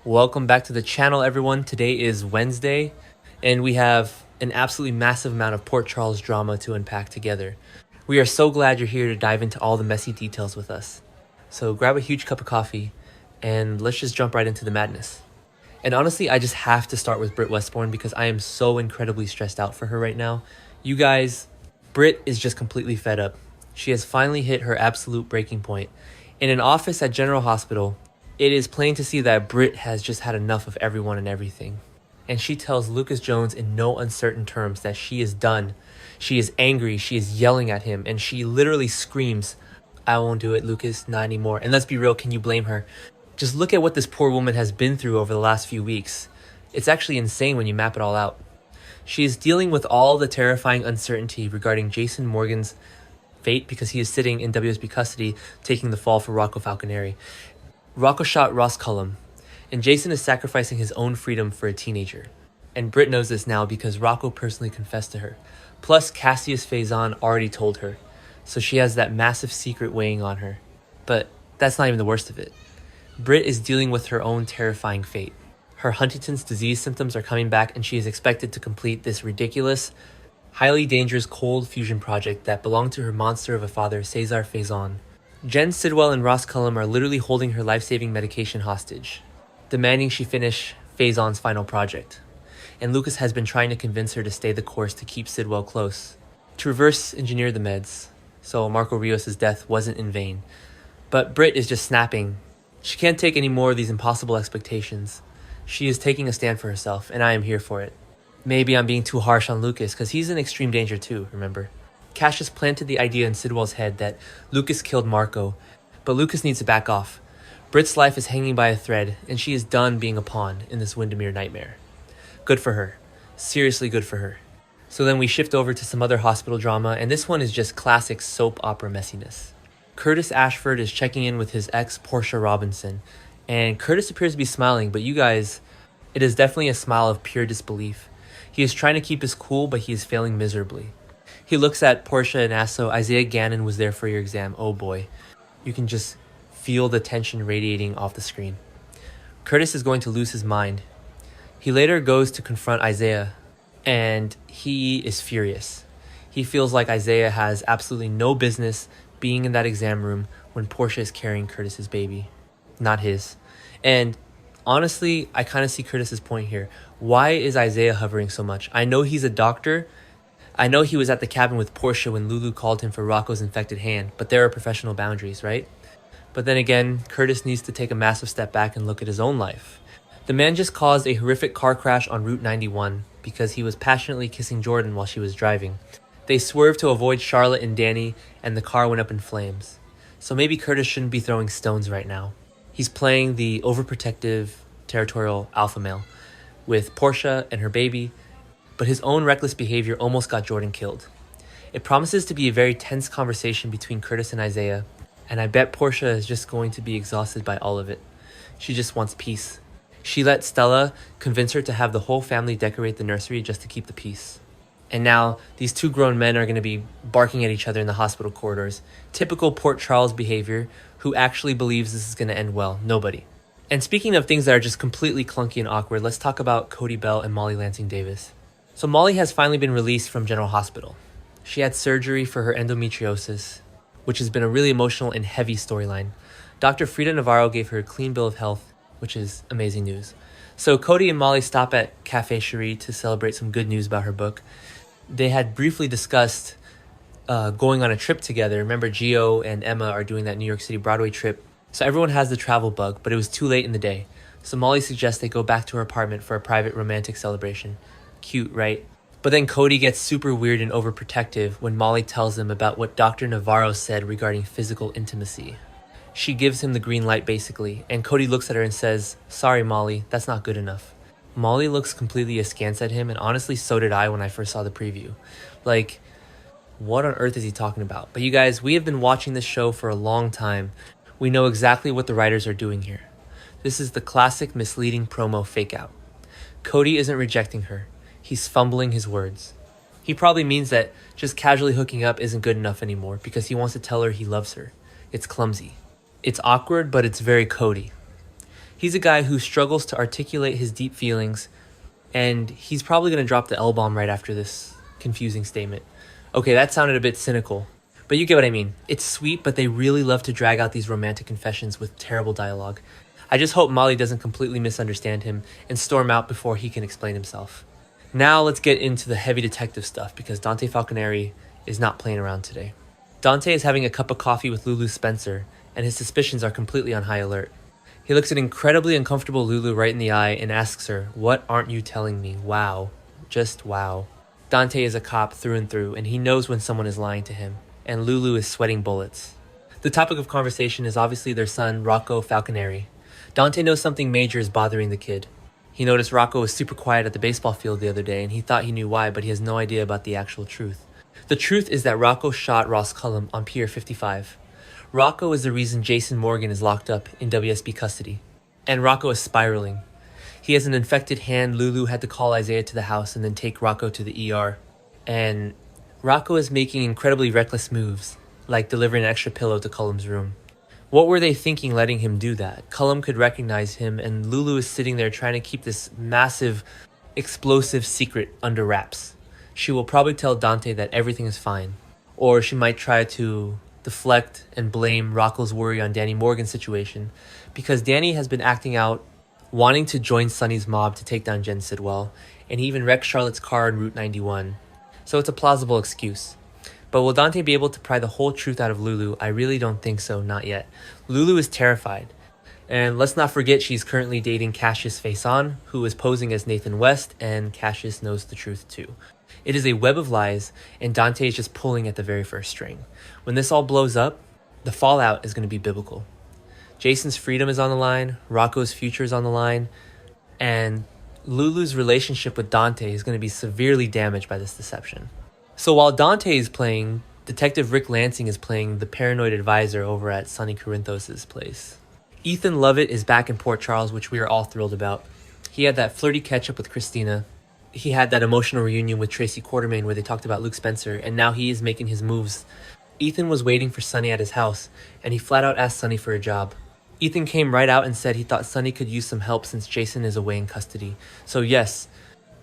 Welcome back to the channel, everyone. Today is Wednesday, and we have an absolutely massive amount of Port Charles drama to unpack together. We are so glad you're here to dive into all the messy details with us. So grab a huge cup of coffee, and let's just jump right into the madness. And honestly, I just have to start with Britt Westbourne because I am so incredibly stressed out for her right now. You guys, Britt is just completely fed up. She has finally hit her absolute breaking point. In an office at General Hospital, it is plain to see that Britt has just had enough of everyone and everything. And she tells Lucas Jones in no uncertain terms that she is done. She is angry, she is yelling at him, and she literally screams, "I won't do it, Lucas, not anymore." And let's be real, can you blame her? Just look at what this poor woman has been through over the last few weeks. It's actually insane when you map it all out. She is dealing with all the terrifying uncertainty regarding Jason Morgan's fate because he is sitting in WSB custody taking the fall for Rocco Falconeri. Rocco shot Ross Cullum, and Jason is sacrificing his own freedom for a teenager. And Britt knows this now because Rocco personally confessed to her. Plus, Cassius Faison already told her. So she has that massive secret weighing on her. But that's not even the worst of it. Britt is dealing with her own terrifying fate. Her Huntington's disease symptoms are coming back, and she is expected to complete this ridiculous, highly dangerous cold fusion project that belonged to her monster of a father, Cesar Faison. Jen Sidwell and Ross Cullum are literally holding her life-saving medication hostage, demanding she finish Faison's final project. And Lucas has been trying to convince her to stay the course to keep Sidwell close, to reverse engineer the meds, so Marco Rios' death wasn't in vain. But Britt is just snapping. She can't take any more of these impossible expectations. She is taking a stand for herself, and I am here for it. Maybe I'm being too harsh on Lucas, because he's in extreme danger too, remember? Cassius planted the idea in Sidwell's head that Lucas killed Marco, but Lucas needs to back off. Britt's life is hanging by a thread, and she is done being a pawn in this Windermere nightmare. Good for her. Seriously good for her. So then we shift over to some other hospital drama, and this one is just classic soap opera messiness. Curtis Ashford is checking in with his ex, Portia Robinson, and Curtis appears to be smiling, but you guys, it is definitely a smile of pure disbelief. He is trying to keep his cool, but he is failing miserably. He looks at Portia and asks, "So Isaiah Gannon was there for your exam." Oh boy. You can just feel the tension radiating off the screen. Curtis is going to lose his mind. He later goes to confront Isaiah, and he is furious. He feels like Isaiah has absolutely no business being in that exam room when Portia is carrying Curtis's baby, not his. And honestly, I kind of see Curtis's point here. Why is Isaiah hovering so much? I know he's a doctor. I know he was at the cabin with Portia when Lulu called him for Rocco's infected hand, but there are professional boundaries, right? But then again, Curtis needs to take a massive step back and look at his own life. The man just caused a horrific car crash on Route 91 because he was passionately kissing Jordan while she was driving. They swerved to avoid Charlotte and Danny, and the car went up in flames. So maybe Curtis shouldn't be throwing stones right now. He's playing the overprotective, territorial alpha male with Portia and her baby, but his own reckless behavior almost got Jordan killed. It promises to be a very tense conversation between Curtis and Isaiah, and I bet Portia is just going to be exhausted by all of it. She just wants peace. She let Stella convince her to have the whole family decorate the nursery just to keep the peace. And now, these two grown men are going to be barking at each other in the hospital corridors. Typical Port Charles behavior. Who actually believes this is going to end well? Nobody. And speaking of things that are just completely clunky and awkward, let's talk about Cody Bell and Molly Lansing Davis. So Molly has finally been released from General Hospital. She had surgery for her endometriosis, which has been a really emotional and heavy storyline. Dr. Frida Navarro gave her a clean bill of health, which is amazing news. So Cody and Molly stop at Cafe Cherie to celebrate some good news about her book. They had briefly discussed going on a trip together. Remember, Gio and Emma are doing that New York City Broadway trip. So everyone has the travel bug, but it was too late in the day. So Molly suggests they go back to her apartment for a private romantic celebration. Cute, right? But then Cody gets super weird and overprotective when Molly tells him about what Dr. Navarro said regarding physical intimacy. She gives him the green light basically, and Cody looks at her and says, "Sorry, Molly, that's not good enough." Molly looks completely askance at him, and honestly, so did I when I first saw the preview. Like, what on earth is he talking about? But you guys, we have been watching this show for a long time. We know exactly what the writers are doing here. This is the classic misleading promo fake out. Cody isn't rejecting her. He's fumbling his words. He probably means that just casually hooking up isn't good enough anymore because he wants to tell her he loves her. It's clumsy. It's awkward, but it's very Cody. He's a guy who struggles to articulate his deep feelings, and he's probably going to drop the L-bomb right after this confusing statement. Okay, that sounded a bit cynical, but you get what I mean. It's sweet, but they really love to drag out these romantic confessions with terrible dialogue. I just hope Molly doesn't completely misunderstand him and storm out before he can explain himself. Now let's get into the heavy detective stuff, because Dante Falconeri is not playing around today. Dante is having a cup of coffee with Lulu Spencer, and his suspicions are completely on high alert. He looks at incredibly uncomfortable Lulu right in the eye and asks her, "What aren't you telling me? Wow. Just wow." Dante is a cop through and through, and he knows when someone is lying to him, and Lulu is sweating bullets. The topic of conversation is obviously their son, Rocco Falconeri. Dante knows something major is bothering the kid. He noticed Rocco was super quiet at the baseball field the other day, and he thought he knew why, but he has no idea about the actual truth. The truth is that Rocco shot Ross Cullum on Pier 55. Rocco is the reason Jason Morgan is locked up in WSB custody. And Rocco is spiraling. He has an infected hand. Lulu had to call Isaiah to the house and then take Rocco to the ER. And Rocco is making incredibly reckless moves, like delivering an extra pillow to Cullum's room. What were they thinking letting him do that? Cullum could recognize him, and Lulu is sitting there trying to keep this massive, explosive secret under wraps. She will probably tell Dante that everything is fine. Or she might try to deflect and blame Rocco's worry on Danny Morgan's situation, because Danny has been acting out, wanting to join Sonny's mob to take down Jen Sidwell, and he even wrecked Charlotte's car on Route 91. So it's a plausible excuse. But will Dante be able to pry the whole truth out of Lulu? I really don't think so, not yet. Lulu is terrified. And let's not forget she's currently dating Cassius Faison, who is posing as Nathan West, and Cassius knows the truth too. It is a web of lies, and Dante is just pulling at the very first string. When this all blows up, the fallout is going to be biblical. Jason's freedom is on the line, Rocco's future is on the line, and Lulu's relationship with Dante is going to be severely damaged by this deception. So while Dante is playing, Detective Rick Lansing is playing the paranoid advisor over at Sonny Corinthos' place. Ethan Lovett is back in Port Charles, which we are all thrilled about. He had that flirty catch-up with Christina. He had that emotional reunion with Tracy Quartermain where they talked about Luke Spencer, and now he is making his moves. Ethan was waiting for Sonny at his house, and he flat out asked Sonny for a job. Ethan came right out and said he thought Sonny could use some help since Jason is away in custody. So yes,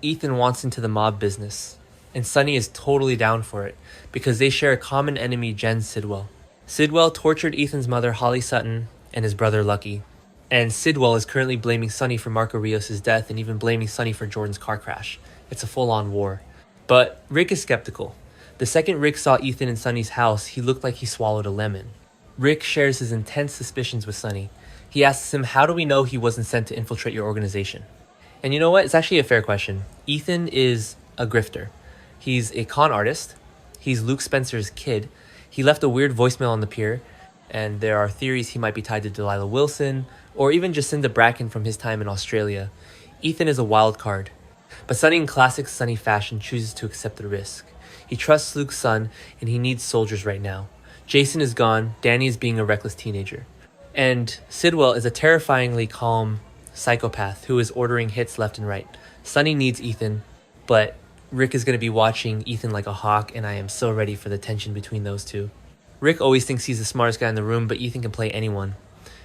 Ethan wants into the mob business. And Sonny is totally down for it, because they share a common enemy, Jen Sidwell. Sidwell tortured Ethan's mother, Holly Sutton, and his brother, Lucky. And Sidwell is currently blaming Sonny for Marco Rios' death and even blaming Sonny for Jordan's car crash. It's a full-on war. But Rick is skeptical. The second Rick saw Ethan in Sonny's house, he looked like he swallowed a lemon. Rick shares his intense suspicions with Sonny. He asks him, "How do we know he wasn't sent to infiltrate your organization?" And you know what? It's actually a fair question. Ethan is a grifter. He's a con artist. He's Luke Spencer's kid. He left a weird voicemail on the pier, and there are theories he might be tied to Delilah Wilson, or even Jacinda Bracken from his time in Australia. Ethan is a wild card. But Sonny, in classic Sonny fashion, chooses to accept the risk. He trusts Luke's son, and he needs soldiers right now. Jason is gone. Danny is being a reckless teenager. And Sidwell is a terrifyingly calm psychopath who is ordering hits left and right. Sonny needs Ethan, but Rick is going to be watching Ethan like a hawk, and I am so ready for the tension between those two. Rick always thinks he's the smartest guy in the room, but Ethan can play anyone.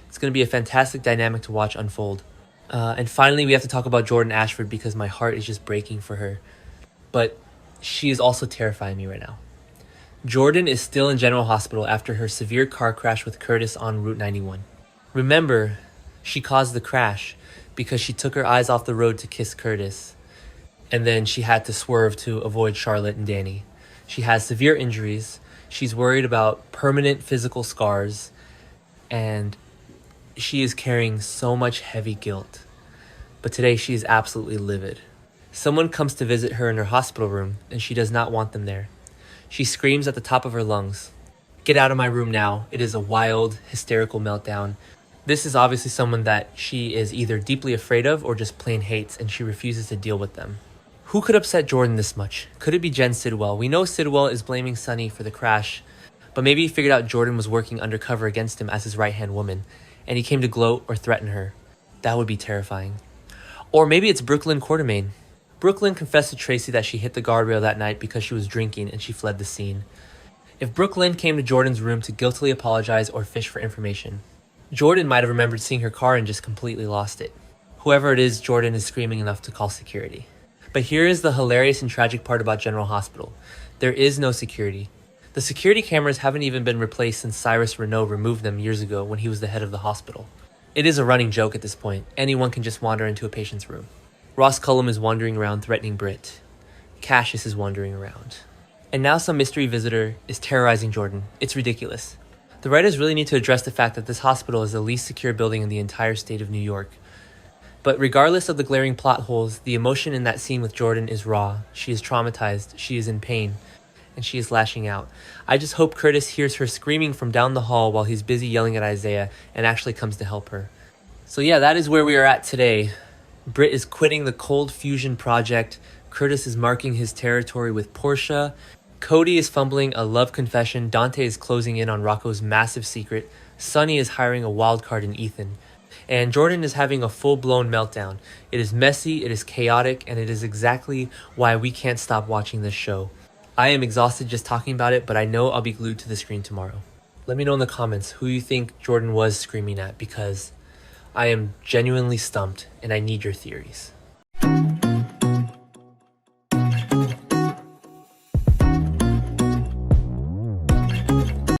It's going to be a fantastic dynamic to watch unfold. And finally, we have to talk about Jordan Ashford, because my heart is just breaking for her. But she is also terrifying me right now. Jordan is still in General Hospital after her severe car crash with Curtis on Route 91. Remember, she caused the crash because she took her eyes off the road to kiss Curtis, and then she had to swerve to avoid Charlotte and Danny. She has severe injuries. She's worried about permanent physical scars, and she is carrying so much heavy guilt. But today she is absolutely livid. Someone comes to visit her in her hospital room, and she does not want them there. She screams at the top of her lungs, "Get out of my room now." It is a wild, hysterical meltdown. This is obviously someone that she is either deeply afraid of or just plain hates, and she refuses to deal with them. Who could upset Jordan this much? Could it be Jen Sidwell? We know Sidwell is blaming Sonny for the crash, but maybe he figured out Jordan was working undercover against him as his right-hand woman, and he came to gloat or threaten her. That would be terrifying. Or maybe it's Brooklyn Quartermain. Brooklyn confessed to Tracy that she hit the guardrail that night because she was drinking and she fled the scene. If Brooklyn came to Jordan's room to guiltily apologize or fish for information, Jordan might have remembered seeing her car and just completely lost it. Whoever it is, Jordan is screaming enough to call security. But here is the hilarious and tragic part about General Hospital. There is no security. The security cameras haven't even been replaced since Cyrus Renault removed them years ago when he was the head of the hospital. It is a running joke at this point. Anyone can just wander into a patient's room. Ross Cullum is wandering around threatening Britt. Cassius is wandering around. And now some mystery visitor is terrorizing Jordan. It's ridiculous. The writers really need to address the fact that this hospital is the least secure building in the entire state of New York. But regardless of the glaring plot holes, the emotion in that scene with Jordan is raw. She is traumatized, she is in pain, and she is lashing out. I just hope Curtis hears her screaming from down the hall while he's busy yelling at Isaiah and actually comes to help her. So yeah, that is where we are at today. Britt is quitting the Cold Fusion project. Curtis is marking his territory with Portia. Cody is fumbling a love confession. Dante is closing in on Rocco's massive secret. Sonny is hiring a wildcard in Ethan. And Jordan is having a full-blown meltdown. It is messy, it is chaotic, and it is exactly why we can't stop watching this show. I am exhausted just talking about it, but I know I'll be glued to the screen tomorrow. Let me know in the comments who you think Jordan was screaming at, because I am genuinely stumped and I need your theories.